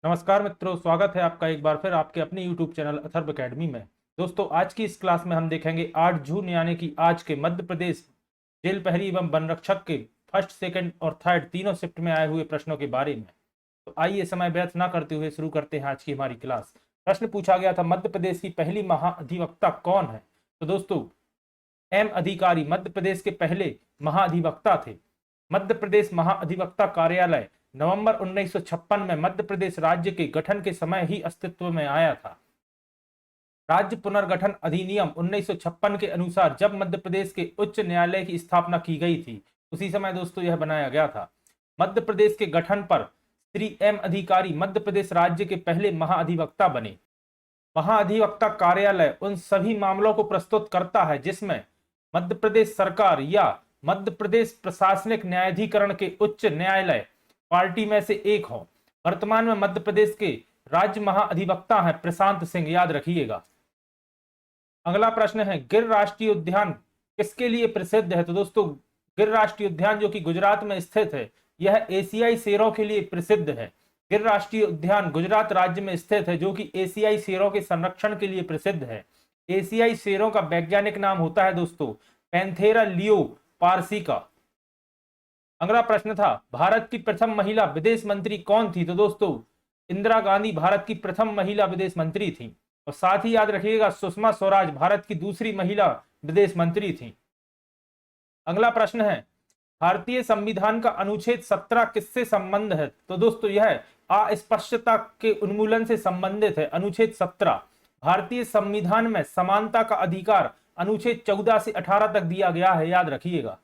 नमस्कार मित्रों, स्वागत है आपका एक बार फिर आपके अपने यूट्यूब चैनल अथर्व अकेडमी में। दोस्तों, आज की इस क्लास में हम देखेंगे 8 जून यानी कि आज के मध्य प्रदेश जेल प्रहरी एवं वन रक्षक के फर्स्ट, सेकंड और थर्ड तीनों शिफ्ट में आए हुए प्रश्नों के बारे में। तो आइए समय व्यर्थ ना करते हुए शुरू करते हैं आज की हमारी क्लास। प्रश्न पूछा गया था, मध्य प्रदेश की पहली महाधिवक्ता कौन है? तो दोस्तों, एम अधिकारी मध्य प्रदेश के पहले महाधिवक्ता थे। मध्य प्रदेश महाधिवक्ता कार्यालय नवंबर 1956 में मध्य प्रदेश राज्य के गठन के समय ही अस्तित्व में आया था। राज्य पुनर्गठन अधिनियम 1956 के अनुसार जब मध्य प्रदेश के उच्च न्यायालय की स्थापना की गई थी, उसी समय दोस्तों यह बनाया गया था। मध्य प्रदेश के गठन पर श्री एम अधिकारी मध्य प्रदेश राज्य के पहले महाधिवक्ता बने। महाधिवक्ता कार्यालय उन सभी मामलों को प्रस्तुत करता है जिसमें मध्य प्रदेश सरकार या मध्य प्रदेश प्रशासनिक न्यायाधिकरण के उच्च न्यायालय पार्टी में से एक हो। वर्तमान में मध्य प्रदेश के राज्य महाअधिवक्ता हैं प्रशांत सिंह, याद रखिएगा। अगला प्रश्न है, गिर राष्ट्रीय उद्यान किसके लिए प्रसिद्ध है? तो दोस्तों, गिर राष्ट्रीय उद्यान जो कि गुजरात में स्थित है, यह एशियाई शेरों के लिए प्रसिद्ध है। गिर राष्ट्रीय उद्यान गुजरात राज्य में स्थित है जो कि एशियाई शेरों के संरक्षण के लिए प्रसिद्ध है। एशियाई शेरों का वैज्ञानिक नाम होता है दोस्तों पैंथेरा लियो पारसिका। अगला प्रश्न था, भारत की प्रथम महिला विदेश मंत्री कौन थी? तो दोस्तों, इंदिरा गांधी भारत की प्रथम महिला विदेश मंत्री थी। और साथ ही याद रखिएगा, सुषमा स्वराज भारत की दूसरी महिला विदेश मंत्री थी। अगला प्रश्न है, भारतीय संविधान का अनुच्छेद 17 किससे संबंध है? तो दोस्तों, यह अस्पष्टता के उन्मूलन से संबंधित है। अनुच्छेद 17 भारतीय संविधान में समानता का अधिकार अनुच्छेद 14 से 18 तक दिया गया है, याद रखिएगा।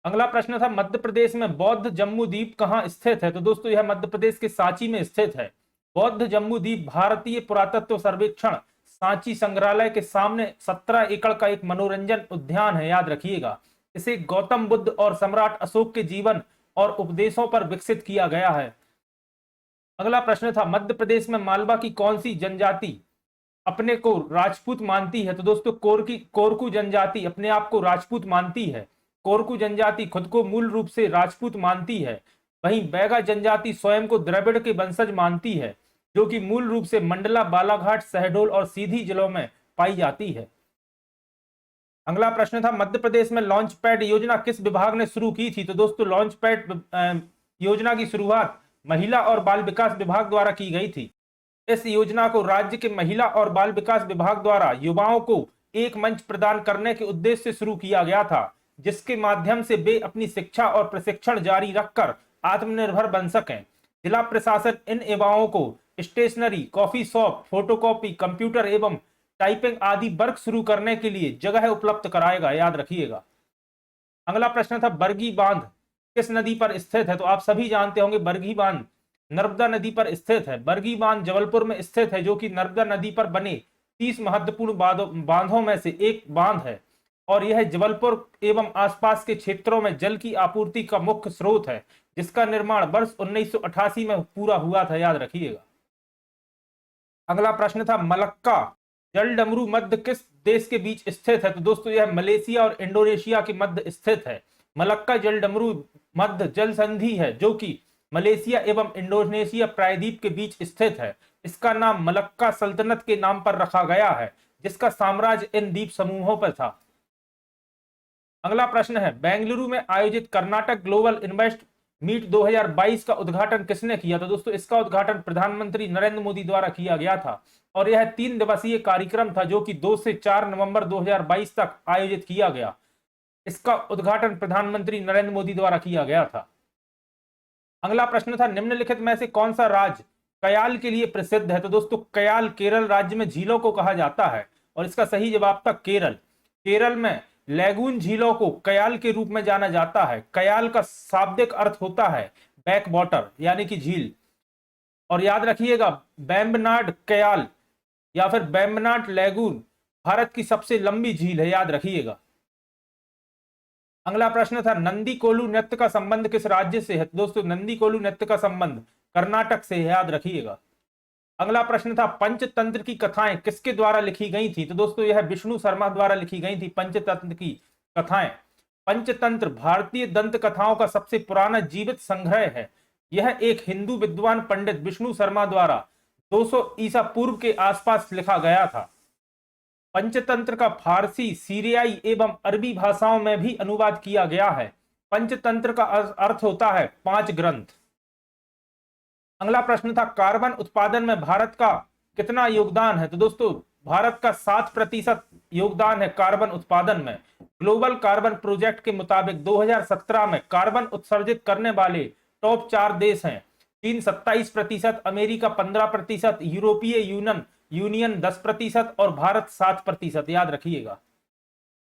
अगला प्रश्न था, मध्य प्रदेश में बौद्ध जम्बू द्वीप कहाँ स्थित है? तो दोस्तों, यह मध्य प्रदेश के सांची में स्थित है। बौद्ध जम्बू द्वीप भारतीय पुरातत्व सर्वेक्षण सांची संग्रहालय के सामने 17 एकड़ का एक मनोरंजन उद्यान है, याद रखिएगा। इसे गौतम बुद्ध और सम्राट अशोक के जीवन और उपदेशों पर विकसित किया गया है। अगला प्रश्न था, मध्य प्रदेश में मालवा की कौन सी जनजाति अपने को राजपूत मानती है? तो दोस्तों, कोरकू जनजाति अपने आप को राजपूत मानती है। कोरकू जनजाति खुद को मूल रूप से राजपूत मानती है। वहीं बैगा जनजाति स्वयं को द्रविड़ के वंशज मानती है, जो कि मूल रूप से मंडला, बालाघाट, शहडोल और सीधी जिलों में पाई जाती है। अगला प्रश्न था, मध्य प्रदेश में लॉन्च पैड योजना किस विभाग ने शुरू की थी? तो दोस्तों, लॉन्च पैड योजना की शुरुआत महिला और बाल विकास विभाग द्वारा की गई थी। इस योजना को राज्य के महिला और बाल विकास विभाग द्वारा युवाओं को एक मंच प्रदान करने के उद्देश्य से शुरू किया गया था, जिसके माध्यम से वे अपनी शिक्षा और प्रशिक्षण जारी रखकर आत्मनिर्भर बन सकें। जिला प्रशासन इन युवाओं को stationery, coffee shop, photocopy, computer एवं टाइपिंग आदि वर्क शुरू करने के लिए जगह उपलब्ध कराएगा, याद रखिएगा। अगला प्रश्न था, बरगी बांध किस नदी पर स्थित है? तो आप सभी जानते होंगे, बरगी बांध नर्मदा नदी पर स्थित है। बरगी बांध जबलपुर में स्थित है, जो कि नर्मदा नदी पर बने 30 महत्वपूर्ण बांधों में से एक बांध है और यह जबलपुर एवं आसपास के क्षेत्रों में जल की आपूर्ति का मुख्य स्रोत है, जिसका निर्माण वर्ष 1988 में पूरा हुआ था, याद रखिएगा। अगला प्रश्न था, मलक्का जल डमरू मध्य किस देश के बीच स्थित है? तो दोस्तों, यह मलेशिया और इंडोनेशिया के मध्य स्थित है। मलक्का जल डमरू मध्य जल संधि है जो कि मलेशिया एवं इंडोनेशिया प्रायद्वीप के बीच स्थित है। इसका नाम मलक्का सल्तनत के नाम पर रखा गया है, जिसका साम्राज्य इन द्वीप समूहों पर था। अगला प्रश्न है, बेंगलुरु में आयोजित कर्नाटक ग्लोबल इन्वेस्ट मीट 2022 का उद्घाटन किसने किया? तो दोस्तों, इसका उद्घाटन प्रधानमंत्री नरेंद्र मोदी द्वारा किया गया था और यह 3 दिवसीय कार्यक्रम था जो कि 2 से 4 नवंबर 2022 तक आयोजित किया गया। इसका उद्घाटन प्रधानमंत्री नरेंद्र मोदी द्वारा किया गया था। अगला प्रश्न था, निम्नलिखित में से कौन सा राज्य कयाल के लिए प्रसिद्ध है? तो दोस्तों, कयाल केरल राज्य में झीलों को कहा जाता है और इसका सही जवाब था केरल। केरल में लैगून झीलों को कयाल के रूप में जाना जाता है। कयाल का शाब्दिक अर्थ होता है बैक वाटर यानी कि झील। और याद रखिएगा, बेम्बनाड कयाल या फिर बेम्बनाड लैगून भारत की सबसे लंबी झील है, याद रखिएगा। अगला प्रश्न था, नंदी कोलू नृत्य का संबंध किस राज्य से है? दोस्तों, नंदी कोलू नृत्य का संबंध कर्नाटक से है, याद रखिएगा। अगला प्रश्न था, पंचतंत्र की कथाएं किसके द्वारा लिखी गई थी? तो दोस्तों, यह विष्णु शर्मा द्वारा लिखी गई थी पंचतंत्र की कथाएं। पंचतंत्र भारतीय दंत कथाओं का सबसे पुराना जीवित संग्रह है यह एक हिंदू विद्वान पंडित विष्णु शर्मा द्वारा 200 ईसा पूर्व के आसपास लिखा गया था। पंचतंत्र का फारसी, सीरियाई एवं अरबी भाषाओं में भी अनुवाद किया गया है। पंचतंत्र का अर्थ होता है 5 ग्रंथ। अगला प्रश्न था कार्बन उत्पादन में भारत का कितना योगदान है? तो दोस्तों भारत का 7% योगदान है कार्बन उत्पादन में। ग्लोबल कार्बन प्रोजेक्ट के मुताबिक 2017 में कार्बन उत्सर्जित करने वाले टॉप 4 देश हैं। चीन 27%, अमेरिका 15%, यूरोपीय यूनियन 10% और भारत 7%। याद रखिएगा।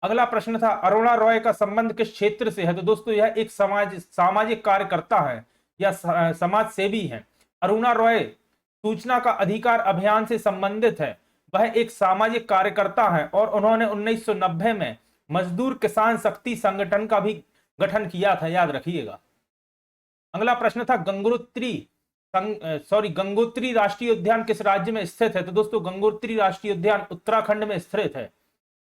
अगला प्रश्न था अरुणा रॉय का संबंध किस क्षेत्र से है? तो दोस्तों यह एक सामाजिक कार्यकर्ता है या समाज सेवी है। अरुणा रॉय सूचना का अधिकार अभियान से संबंधित है। वह एक सामाजिक कार्यकर्ता है और उन्होंने 1990 में मजदूर किसान शक्ति संगठन का भी गठन किया था। याद रखिएगा। अगला प्रश्न था गंगोत्री राष्ट्रीय उद्यान किस राज्य में स्थित है? तो दोस्तों गंगोत्री राष्ट्रीय उद्यान उत्तराखंड में स्थित है।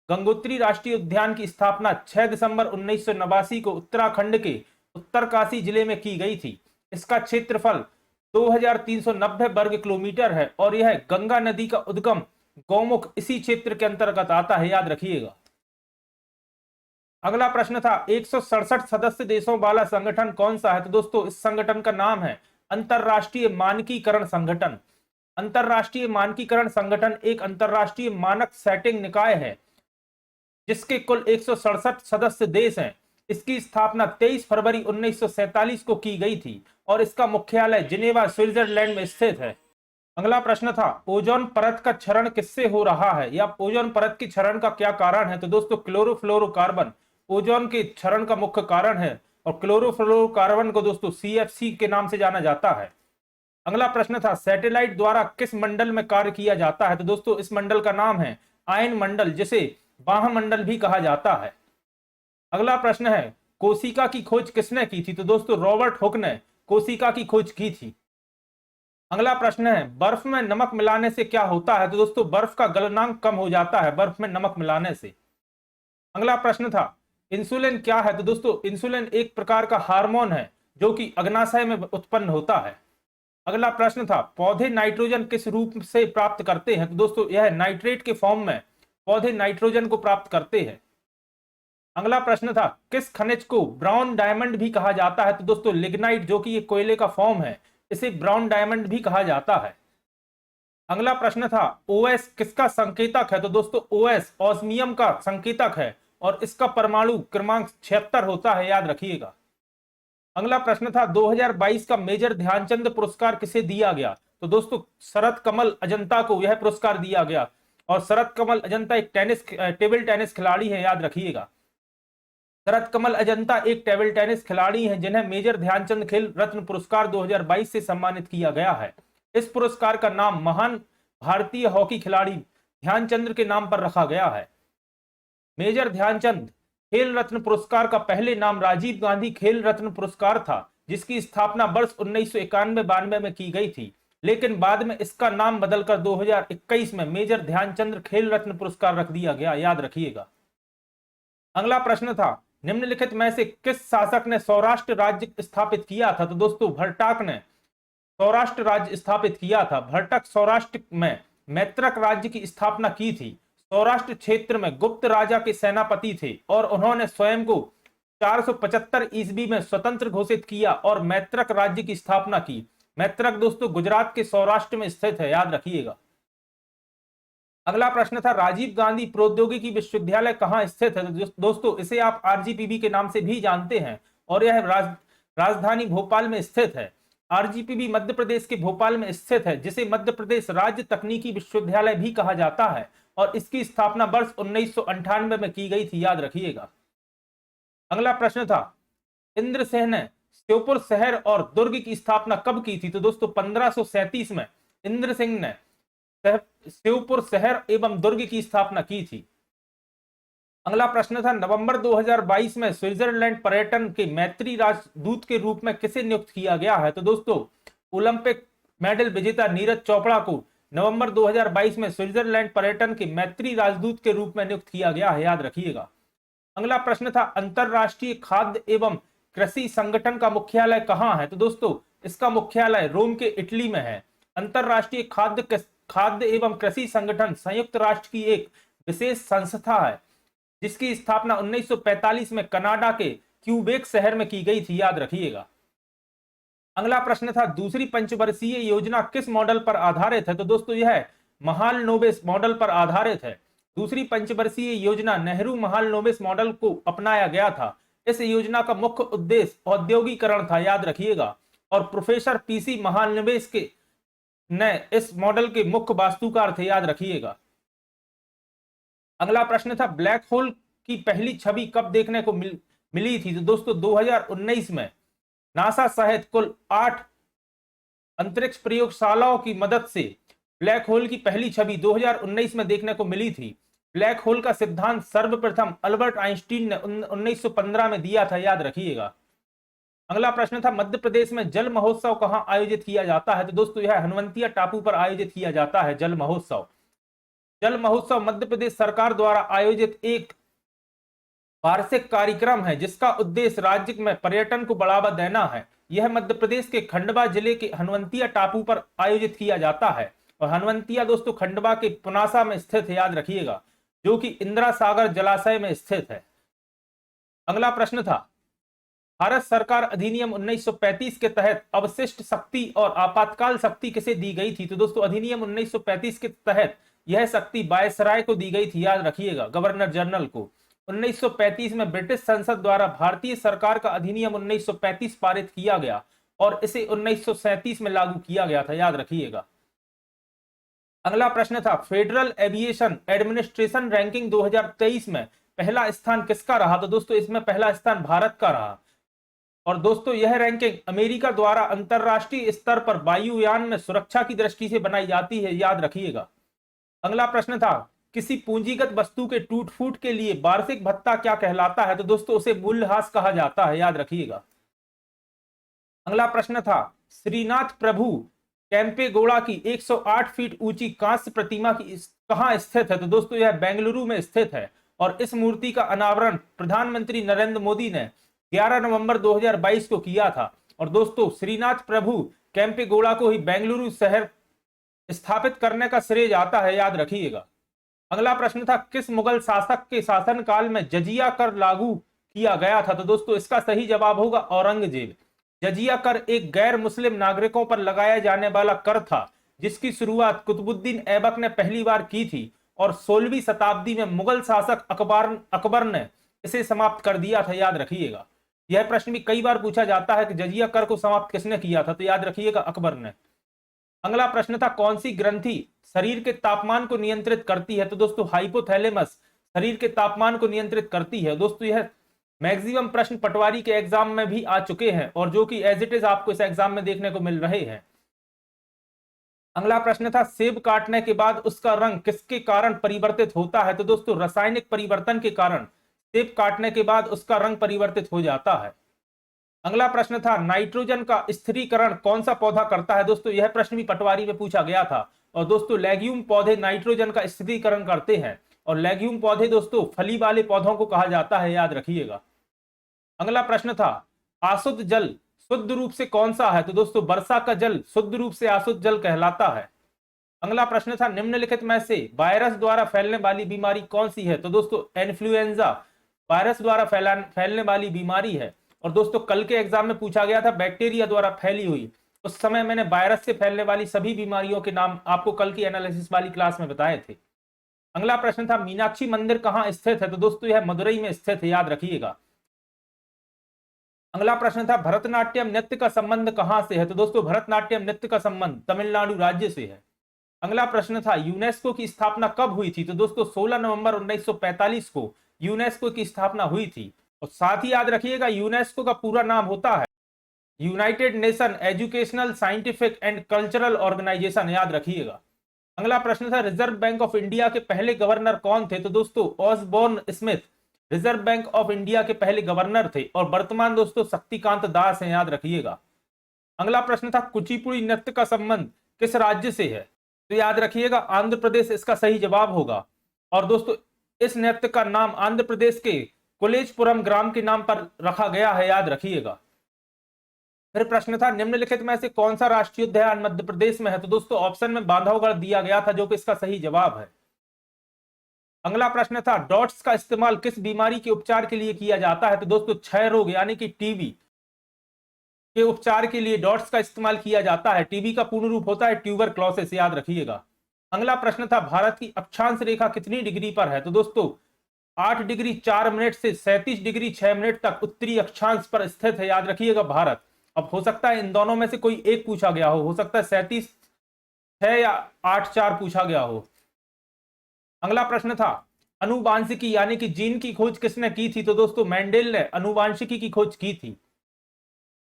गंगोत्री राष्ट्रीय उद्यान की स्थापना 6 दिसंबर 1989 को उत्तराखंड के उत्तरकाशी जिले में की गई थी। इसका क्षेत्रफल 2390 वर्ग किलोमीटर है और यह गंगा नदी का उद्गम गौमुख इसी क्षेत्र के अंतर्गत आता है। याद रखिएगा। अगला प्रश्न था 167 सदस्य देशों वाला संगठन कौन सा है? तो दोस्तों इस संगठन का नाम है अंतरराष्ट्रीय मानकीकरण संगठन। अंतरराष्ट्रीय मानकीकरण संगठन एक अंतरराष्ट्रीय मानक सेटिंग निकाय है जिसके कुल 167 सदस्य देश हैं। इसकी स्थापना 23 फरवरी 1947 को की गई थी और इसका मुख्यालय जिनेवा, स्विट्जरलैंड में स्थित है। अगला प्रश्न था ओजोन परत का क्षरण किससे हो रहा है या ओजोन परत के क्षरण का क्या कारण है? तो दोस्तों क्लोरोफ्लोरोकार्बन ओजोन के क्षरण का मुख्य कारण है और क्लोरोफ्लोरोकार्बन को दोस्तों CFC के नाम से जाना जाता है। अगला प्रश्न था सैटेलाइट द्वारा किस मंडल में कार्य किया जाता है? तो दोस्तों इस मंडल का नाम है आयन मंडल, जिसे बाह्य मंडल भी कहा जाता है। अगला प्रश्न है कोशिका की खोज किसने की थी? तो दोस्तों रॉबर्ट हुक ने कोशिका की खोज की थी। अगला प्रश्न है बर्फ में नमक मिलाने से क्या होता है? तो दोस्तों बर्फ का गलनांक कम हो जाता है बर्फ में नमक मिलाने से। अगला प्रश्न था इंसुलिन क्या है? तो दोस्तों इंसुलिन एक प्रकार का हार्मोन है जो कि अग्नाशय में उत्पन्न होता है। अगला प्रश्न था पौधे नाइट्रोजन किस रूप से प्राप्त करते हैं? तो दोस्तों यह नाइट्रेट के फॉर्म में पौधे नाइट्रोजन को प्राप्त करते हैं। अगला प्रश्न था किस खनिज को ब्राउन डायमंड भी कहा जाता है? तो दोस्तों लिग्नाइट, जो कि एक कोयले का फॉर्म है, इसे ब्राउन डायमंड भी कहा जाता है। अगला प्रश्न था OS किसका संकेतक है? तो दोस्तों OS ऑस्मियम का संकेतक है और इसका परमाणु क्रमांक 76 होता है। याद रखिएगा। अगला प्रश्न था 2022 का मेजर ध्यानचंद पुरस्कार किसे दिया गया? तो दोस्तों शरत कमल अजंता को यह पुरस्कार दिया गया और शरत कमल अजंता एक टेबल टेनिस खिलाड़ी है। याद रखिएगा। शरत कमल अजंता एक टेबल टेनिस खिलाड़ी हैं जिन्हें मेजर ध्यानचंद खेल रत्न पुरस्कार 2022 से सम्मानित किया गया है। इस पुरस्कार का नाम महान भारतीय हॉकी खिलाड़ी ध्यानचंद के नाम पर रखा गया है। मेजर ध्यानचंद खेल रत्न पुरस्कार का पहले नाम राजीव गांधी खेल रत्न पुरस्कार था, जिसकी स्थापना वर्ष 1991-92 में की गई थी, लेकिन बाद में इसका नाम बदलकर 2021 में मेजर ध्यानचंद खेल रत्न पुरस्कार रख दिया गया। याद रखिएगा। अगला प्रश्न था निम्नलिखित में से किस शासक ने सौराष्ट्र राज्य स्थापित किया था? तो दोस्तों भट्टाक ने सौराष्ट्र राज्य स्थापित किया था। भट्टक सौराष्ट्र में मैत्रक राज्य की स्थापना की थी। सौराष्ट्र क्षेत्र में गुप्त राजा के सेनापति थे और उन्होंने स्वयं को 475 ईस्वी में स्वतंत्र घोषित किया और मैत्रक राज्य की स्थापना की। मैत्रक दोस्तों गुजरात के सौराष्ट्र में स्थित है। याद रखिएगा। अगला प्रश्न था राजीव गांधी प्रौद्योगिकी विश्वविद्यालय कहाँ स्थित है? दोस्तों इसे आप RGPV के नाम से भी जानते हैं और यह राजधानी भोपाल में स्थित है। RGPV मध्य प्रदेश के भोपाल में स्थित है, जिसे मध्य प्रदेश राज्य तकनीकी विश्वविद्यालय भी कहा जाता है और इसकी स्थापना वर्ष 1998 में की गई थी। याद रखिएगा। अगला प्रश्न था इंद्रसेन ने श्योपुर शहर और दुर्ग की स्थापना कब की थी? तो दोस्तों 1537 में इंद्र सिंह ने श्योपुर शहर एवं दुर्ग की स्थापना की थी। अगला प्रश्न था नवंबर 2022 में स्विट्जरलैंड पर्यटन के मैत्री राजदूत के रूप में किसे नियुक्त किया गया है? तो दोस्तों ओलंपिक मेडल विजेता नीरज चोपड़ा को नवंबर 2022 में स्विट्जरलैंड पर्यटन के मैत्री राजदूत के रूप में नियुक्त किया गया है। याद रखिएगा। अगला प्रश्न था अंतरराष्ट्रीय खाद्य एवं कृषि संगठन का मुख्यालय कहाँ है? तो दोस्तों इसका मुख्यालय रोम के इटली में है। अंतरराष्ट्रीय खाद्य एवं कृषि संगठन संयुक्त राष्ट्र की एक विशेष संस्था है जिसकी स्थापना 1945 में कनाडा के क्यूबेक शहर में की गई थी, याद रखिएगा। अगला प्रश्न था, दूसरी पंचवर्षीय योजना किस मॉडल पर आधारित है? तो दोस्तों यह महालनोबिस मॉडल पर आधारित है। दूसरी पंचवर्षीय योजना नेहरू महालनोबिस मॉडल को अपनाया गया था। इस योजना का मुख्य उद्देश्य औद्योगिकरण था, याद रखिएगा। और प्रोफेसर पीसी महालनोबिस के ने इस मॉडल के मुख्य वास्तुकार थे, याद रखिएगा। अगला प्रश्न था, ब्लैक होल की पहली छवि कब देखने को मिली थी? तो दोस्तों 2019 में नासा सहित कुल 8 अंतरिक्ष प्रयोगशालाओं की मदद से ब्लैक होल की पहली छवि 2019 में देखने को मिली थी। ब्लैक होल का सिद्धांत सर्वप्रथम अल्बर्ट आइंस्टीन ने 1915 में दिया था, याद रखिएगा। अगला प्रश्न था, मध्य प्रदेश में जल महोत्सव कहां आयोजित किया जाता है? तो दोस्तों यह हनुवंतिया टापू पर आयोजित किया जाता है जल महोत्सव। जल महोत्सव मध्य प्रदेश सरकार द्वारा आयोजित एक वार्षिक कार्यक्रम है जिसका उद्देश्य राज्य में पर्यटन को बढ़ावा देना है। यह मध्य प्रदेश के खंडवा जिले के हनुवंतिया टापू पर आयोजित किया जाता है। और हनुवंतिया दोस्तों खंडवा के पुनासा में स्थित है, याद रखिएगा, जो कि इंदिरा सागर जलाशय में स्थित है। अगला प्रश्न था, भारत सरकार अधिनियम 1935 के तहत अवशिष्ट शक्ति और आपातकाल शक्ति किसे दी गई थी? तो दोस्तों अधिनियम 1935 के तहत यह शक्ति वायसराय को दी गई थी, याद रखिएगा, गवर्नर जनरल को। 1935 में ब्रिटिश संसद द्वारा भारतीय सरकार का अधिनियम 1935 पारित किया गया और इसे 1937 में लागू किया गया था, याद रखिएगा। अगला प्रश्न था, फेडरल एविएशन एडमिनिस्ट्रेशन रैंकिंग 2023 में पहला स्थान किसका रहा? तो दोस्तों इसमें पहला स्थान भारत का रहा। और दोस्तों यह रैंकिंग अमेरिका द्वारा अंतरराष्ट्रीय स्तर पर वायुयान में सुरक्षा की दृष्टि से बनाई जाती है, याद रखिएगा। अगला प्रश्न था, किसी पूंजीगत वस्तु के टूट फूट के लिए वार्षिक भत्ता क्या कहलाता है? तो दोस्तों उसे मूल्यह्रास कहा जाता है, याद रखिएगा। अगला प्रश्न था, श्रीनाथ प्रभु केम्पेगौड़ा की 108 फीट ऊंची कांस्य प्रतिमा की कहां स्थित है? तो दोस्तों यह बेंगलुरु में स्थित है और इस मूर्ति का अनावरण प्रधानमंत्री नरेंद्र मोदी ने 11 नवंबर 2022 को किया था। और दोस्तों श्रीनाथ प्रभु केम्पेगौड़ा को ही बेंगलुरु शहर स्थापित करने का श्रेय जाता है, याद रखिएगा। अगला प्रश्न था, किस मुगल शासक के शासनकाल में जजिया कर लागू किया गया था? तो दोस्तों इसका सही जवाब होगा औरंगजेब। जजिया कर एक गैर मुस्लिम नागरिकों पर लगाया जाने वाला कर था जिसकी शुरुआत कुतुबुद्दीन ऐबक ने पहली बार की थी और 16वीं शताब्दी में मुगल शासक अकबर ने इसे समाप्त कर दिया था, याद रखिएगा। यह प्रश्न भी कई बार पूछा जाता है कि जजिया कर को समाप्त किसने किया था? तो याद रखिएगा अकबर ने। अगला प्रश्न था, कौन सी ग्रंथि शरीर के तापमान को नियंत्रित करती है? तो दोस्तों हाइपोथैलेमस शरीर के तापमान को नियंत्रित करती है। दोस्तों यह मैक्सिमम प्रश्न पटवारी के एग्जाम में भी आ चुके हैं और जो कि एज इट इज आपको इस एग्जाम में देखने को मिल रहे हैं। अगला प्रश्न था, सेब काटने के बाद उसका रंग किसके कारण परिवर्तित होता है? तो दोस्तों रासायनिक परिवर्तन के कारण सेब काटने के बाद उसका रंग परिवर्तित हो जाता है। अगला प्रश्न था, नाइट्रोजन का स्थिरीकरण कौन सा पौधा करता है? दोस्तों यह प्रश्न भी पटवारी में पूछा गया था। और दोस्तों लेग्यूम पौधे नाइट्रोजन का स्थिरीकरण करते हैं और लेग्यूम पौधे दोस्तों फली वाले पौधों को कहा जाता है, याद रखिएगा। अगला प्रश्न था, अशुद्ध जल शुद्ध रूप से कौन सा है? तो दोस्तों वर्षा का जल शुद्ध रूप से अशुद्ध जल कहलाता है। अगला प्रश्न था, निम्नलिखित में से वायरस द्वारा फैलने वाली बीमारी कौन सी है? तो दोस्तों इन्फ्लुएंजा वायरस द्वारा फैलने वाली बीमारी है। और दोस्तों कल के एग्जाम में पूछा गया था बैक्टीरिया द्वारा फैली हुई, उस समय मैंने वायरस से फैलने वाली सभी बीमारियों के नाम आपको कल की एनालिसिस वाली क्लास में बताए थे। अगला प्रश्न था, मीनाक्षी मंदिर कहां स्थित है? तो दोस्तों यह मदुरई में स्थित है, याद रखिएगा। अगला प्रश्न था, भरतनाट्यम नृत्य का संबंध कहां से है? तो दोस्तों भरतनाट्यम नृत्य का संबंध तमिलनाडु राज्य से है। अगला प्रश्न था, यूनेस्को की स्थापना कब हुई थी? तो दोस्तों 16 नवंबर 1945 को यूनेस्को की स्थापना हुई थी। और साथ ही याद रखिएगा यूनेस्को का पूरा नाम होता है United Nation Educational Scientific and Cultural Organization, याद रखिएगा। अगला प्रश्न था, रिजर्व बैंक ऑफ इंडिया के पहले गवर्नर कौन थे? तो दोस्तों Osborne Smith reserve bank of India के पहले गवर्नर थे और वर्तमान दोस्तों शक्तिकांत दास हैं, याद रखिएगा। अगला प्रश्न था, कुचिपुड़ी नृत्य का संबंध किस राज्य से है? तो याद रखिएगा आंध्र प्रदेश इसका सही जवाब होगा। और दोस्तों इस नृत्य का नाम आंध्र प्रदेश के कोलेजपुरम ग्राम के नाम पर रखा गया है, याद रखिएगा। फिर प्रश्न था निम्नलिखित में से कौन सा राष्ट्रीय उद्यान मध्य प्रदेश में है? तो दोस्तों ऑप्शन में बांधवगढ़ दिया गया था, जो कि इसका सही जवाब है। अगला प्रश्न था डॉट्स का इस्तेमाल किस बीमारी के उपचार के लिए किया जाता है? तो दोस्तों क्षय रोग यानी कि टीबी के उपचार के लिए डॉट्स का इस्तेमाल किया जाता है। टीबी का पूर्ण रूप होता है ट्यूबरक्लोसिस, याद रखिएगा। अगला प्रश्न था भारत की अक्षांश रेखा कितनी डिग्री पर है? तो दोस्तों 8 डिग्री 4 मिनट से 37 डिग्री 6 मिनट तक उत्तरी अक्षांश पर स्थित है, याद रखिएगा भारत। अब हो सकता है इन दोनों में से कोई एक पूछा गया हो सकता है 37 6 या 8 4 पूछा गया हो। अगला प्रश्न था अनुवांशिकी यानी कि जीन की खोज किसने की थी? तो दोस्तों मेंडेल ने अनुवांशिकी की खोज की थी।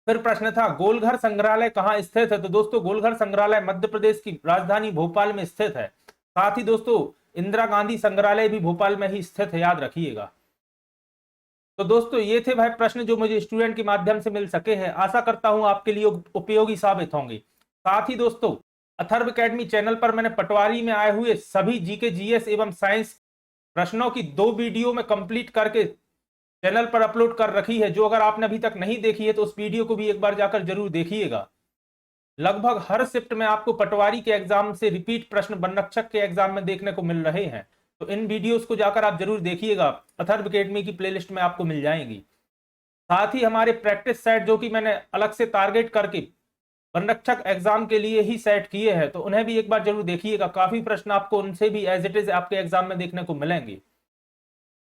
फिर प्रश्न था गोलघर संग्रहालय कहां स्थित है? तो दोस्तों गोलघर संग्रहालय मध्य प्रदेश की राजधानी भोपाल में स्थित है। साथ ही दोस्तों इंदिरा गांधी संग्रहालय भी भोपाल में ही स्थित है, याद रखिएगा। तो दोस्तों ये थे भाई प्रश्न जो मुझे स्टूडेंट के माध्यम से मिल सके हैं। आशा करता हूं आपके लिए उपयोगी साबित होंगे। साथ ही दोस्तों अथर्व एकेडमी चैनल पर मैंने पटवारी में आए हुए सभी जीके जीएस एवं साइंस प्रश्नों की 2 वीडियो में कंप्लीट करके चैनल पर अपलोड कर रखी है। जो अगर आपने अभी तक नहीं देखी है तो उस वीडियो को भी एक बार जाकर जरूर देखिएगा। लगभग हर शिफ्ट में आपको पटवारी के एग्जाम से रिपीट प्रश्न वनरक्षक के एग्जाम में देखने को मिल रहे हैं, तो इन वीडियोस को जाकर आप जरूर देखिएगा। अथर्व एकेडमी की प्लेलिस्ट में आपको मिल जाएंगी। साथ ही हमारे प्रैक्टिस सेट जो कि मैंने अलग से टारगेट करके वनरक्षक एग्जाम के लिए ही सेट किए हैं, तो उन्हें भी एक बार जरूर देखिएगा। काफी प्रश्न आपको उनसे भी एज इट इज आपके एग्जाम में देखने को मिलेंगे।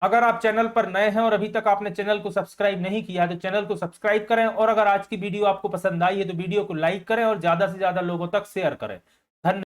अगर आप चैनल पर नए हैं और अभी तक आपने चैनल को सब्सक्राइब नहीं किया तो चैनल को सब्सक्राइब करें, और अगर आज की वीडियो आपको पसंद आई है तो वीडियो को लाइक करें और ज्यादा से ज्यादा लोगों तक शेयर करें। धन्यवाद।